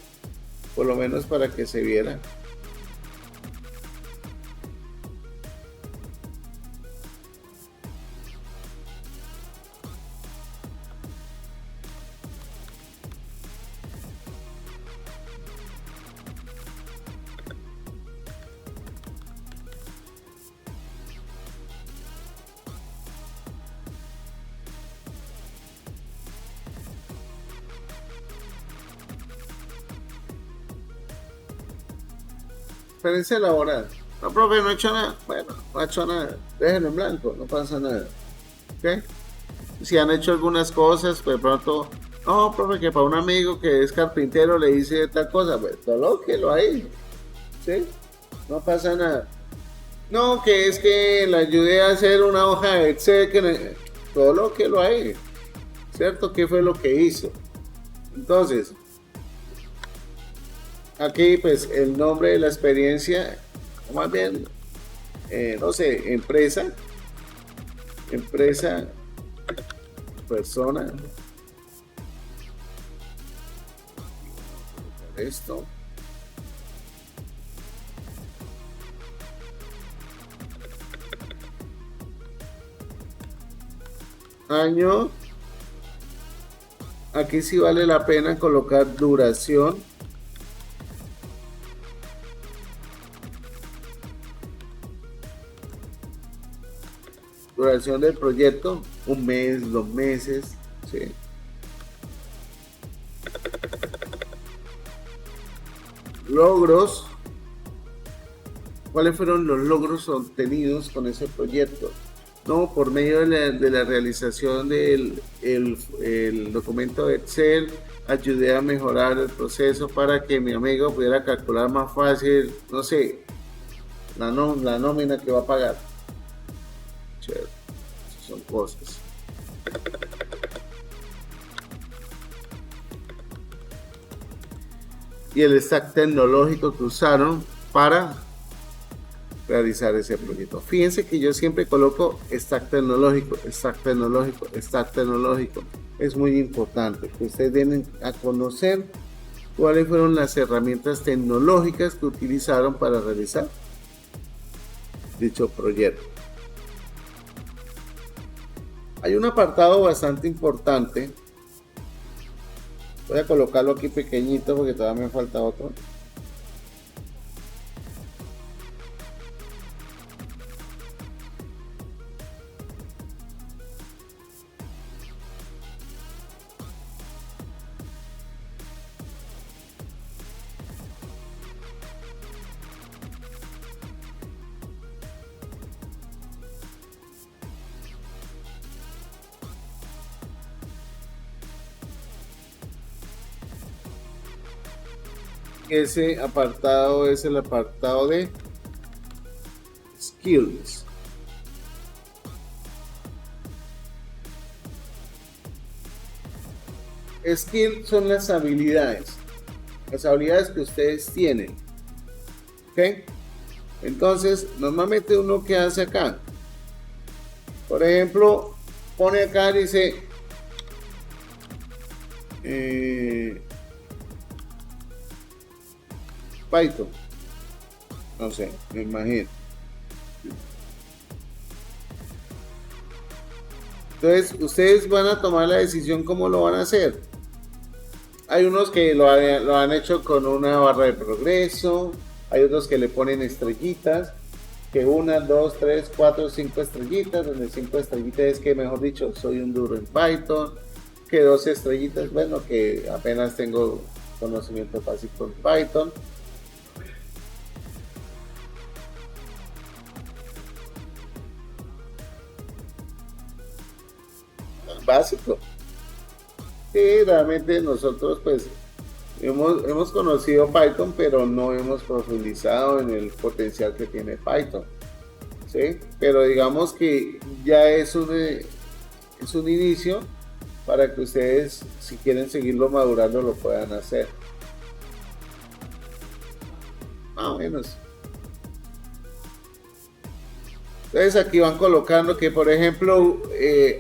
por lo menos para que se viera. Experiencia laboral. No, profe, no he hecho nada. Bueno, no he hecho nada. Déjenlo en blanco, no pasa nada. ¿Ok? Si han hecho algunas cosas, pues de pronto, no, profe, que para un amigo que es carpintero le hice tal cosa, pues colóquelo ahí. ¿Sí? No pasa nada. No, que es que le ayudé a hacer una hoja de Excel, colóquelo ahí. ¿Cierto? ¿Qué fue lo que hizo? Entonces, aquí pues el nombre de la experiencia, o más bien, no sé, empresa, persona, esto, año, aquí sí vale la pena colocar duración. Duración del proyecto, un mes, 2 meses, ¿sí? Logros, ¿cuáles fueron los logros obtenidos con ese proyecto? No, por medio de la realización del el documento de Excel, ayudé a mejorar el proceso para que mi amigo pudiera calcular más fácil, no sé, la nómina que va a pagar. Chévere. Son cosas. Y el stack tecnológico que usaron para realizar ese proyecto. Fíjense que yo siempre coloco stack tecnológico, stack tecnológico, stack tecnológico. Es muy importante que ustedes den a conocer cuáles fueron las herramientas tecnológicas que utilizaron para realizar dicho proyecto. Hay un apartado bastante importante. Voy a colocarlo aquí pequeñito porque todavía me falta otro. Ese apartado es el apartado de skills. Skill son las habilidades que ustedes tienen. ¿Ok? Entonces, normalmente uno que hace acá, por ejemplo, pone acá, dice Python, no sé, me imagino. Entonces, ustedes van a tomar la decisión cómo lo van a hacer. Hay unos que lo han hecho con una barra de progreso, hay otros que le ponen estrellitas, que 1, 2, 3, 4, 5 estrellitas, donde 5 estrellitas es que, mejor dicho, soy un duro en Python, que 2 estrellitas, bueno, que apenas tengo conocimiento básico en Python. Básico. Sí, realmente nosotros pues hemos conocido Python, pero no hemos profundizado en el potencial que tiene Python. ¿Sí? Pero digamos que ya es un inicio para que ustedes, si quieren seguirlo madurando, lo puedan hacer. Más o menos. Entonces aquí van colocando que, por ejemplo,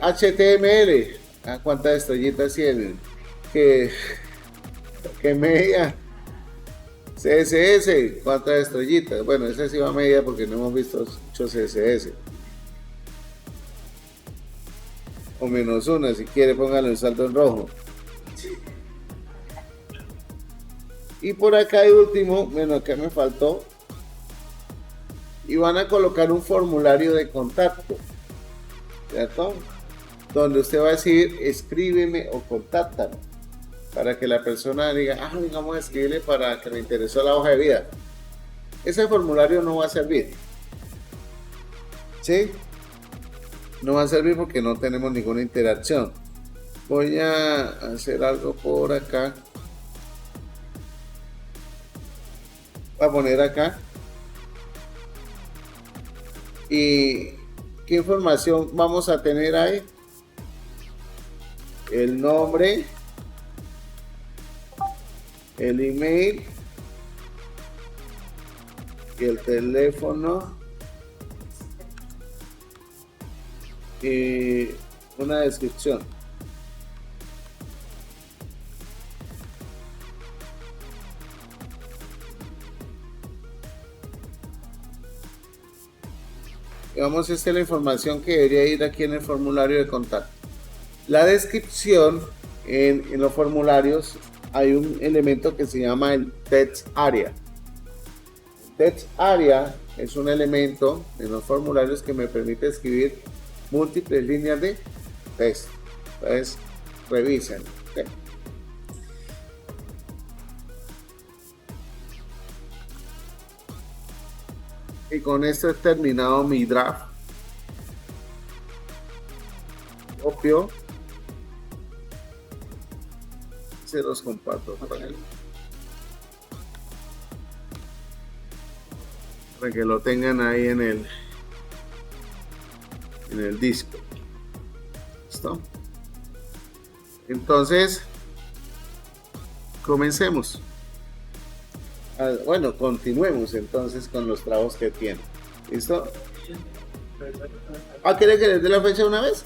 HTML, ¿cuántas estrellitas tienen? Que media. CSS, ¿cuántas estrellitas? Bueno, esa sí va media porque no hemos visto mucho CSS. O -1, si quiere póngale un saldo en rojo. Y por acá de último, bueno, acá me faltó. Y van a colocar un formulario de contacto, ¿cierto? Donde usted va a decir, escríbeme o contáctame, para que la persona diga, vamos a escribirle para que me interesó la hoja de vida. Ese formulario no va a servir, ¿sí? No va a servir porque no tenemos ninguna interacción. Voy a hacer algo por acá. Voy a poner acá. ¿Y qué información vamos a tener ahí? El nombre, el email y el teléfono y una descripción. Digamos, esta es la información que debería ir aquí en el formulario de contacto. La descripción, en los formularios hay un elemento que se llama el text area. Text area es un elemento en los formularios que me permite escribir múltiples líneas de texto. Entonces, revisen. ¿Okay? Y con esto he terminado mi draft. Copio. Se los comparto para que lo tengan ahí en el disco. ¿Listo? Entonces, comencemos. Bueno, continuemos entonces con los trabajos que tienen. ¿Listo? ¿Quiere que les dé la fecha una vez?